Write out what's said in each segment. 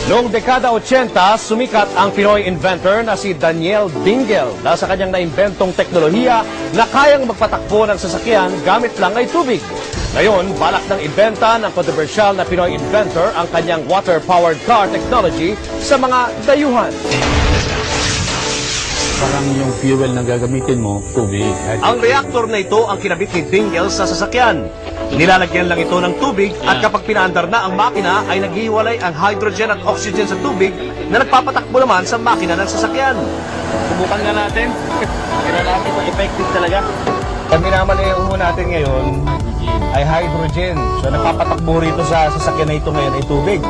Noong dekada 80, sumikat ang Pinoy inventor na si Daniel Dingle dahil sa kanyang naimbentong teknolohiya na kayang magpatakbo ng sasakyan gamit lang ay tubig. Ngayon, balak ng ibenta ng kontrobersyal na Pinoy inventor ang kanyang water-powered car technology sa mga dayuhan. Parang yung fuel na gagamitin mo, tubig. Ang reaktor na ito ang kinabit ni Dingle sa sasakyan. Nilalagyan lang ito ng tubig at kapag pinaandar na ang makina ay naghihiwalay ang hydrogen at oxygen sa tubig na nagpapatakbo naman sa makina ng sasakyan. Subukan nga natin. Kaya natin kung effective talaga. Ang minamaneho natin ngayon ay hydrogen. So nagpapatakbo rito sa sasakyan na ito ngayon ay tubig.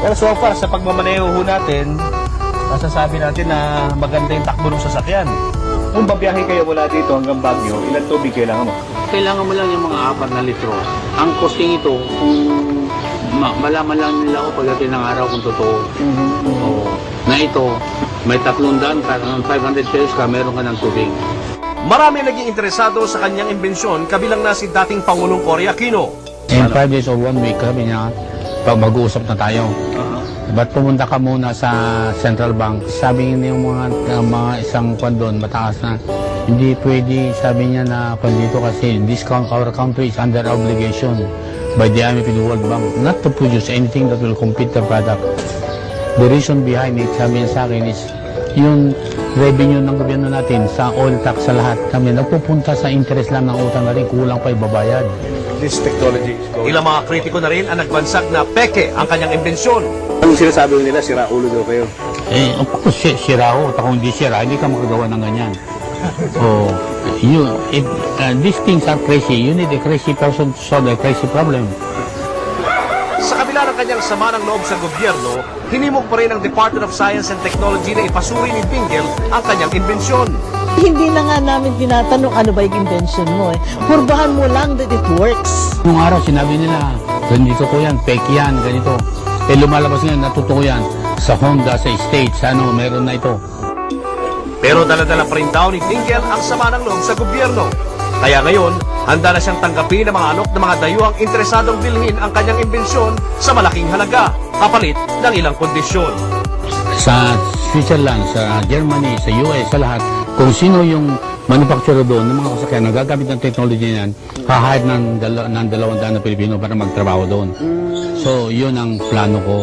Pero so far sa pagmamaneho natin, masasabi natin na maganda yung takbo ng sasakyan. Kung babiyahe kayo mula dito hanggang Baguio, ilang tubig kailangan mo? Kailangan mo lang yung mga 4 na litro. Ang costing ito, kung malaman lang nila ako pagdating ng araw kung totoo. Oo. Na ito, may 300, parang 500 pesos ka, meron ka ng tubig. Marami naging interesado sa kanyang imbensyon, kabilang na si dating Pangulong Cory Aquino. In 5 days or 1 week, sabi niya, pag mag-uusap na tayo. Ba't pumunta ka muna sa Central Bank? Sabi niya yung mga isang kwan doon, mataas na. Hindi pwede, sabi niya na kwan dito kasi our country is under obligation by the IMF and the World Bank not to produce anything that will compete the product. The reason behind it, sabi niya sa akin is, yung revenue ng gobyerno natin sa oil tax sa lahat, kami nagpupunta sa interest lang ng utang na rin, kulang pa ibabayad. This technology is going. Ilang mga kritiko na rin ang nagbansag na peke ang kanyang imbensyon. Anong sinasabi nila? Sira ulo daw kayo. Of course, sira ho. Kung hindi sira, hindi ka makagawa ng ganyan. So, these things are crazy. You need a crazy person to solve a crazy problem. Sa kabila ng kanyang sama ng loob sa gobyerno, hinimok pa rin ang Department of Science and Technology na ipasuri ni Dingle ang kanyang imbensyon. Hindi na nga namin tinatanong ano ba yung invention mo eh. Purbahan mo lang that it works. Nung araw, sinabi nila, ganito ko yan, fake yan, ganito. Lumalabas ngayon, natutuko yan. Sa Honda, sa States, meron na ito. Pero dala-dala pa rin daw ni Dingle ang sama ng loob sa gobyerno. Kaya ngayon, handa na siyang tanggapin ng mga alok ng mga dayuhang interesadong bilhin ang kanyang imbensyon sa malaking halaga, kapalit ng ilang kondisyon. Sa Switzerland, sa Germany, sa US, sa lahat, kung sino yung manufacturer doon ng mga sasakyan na gagamit ng technology niyan, hahire ng 200 na Pilipino para magtrabaho doon. So, yun ang plano ko.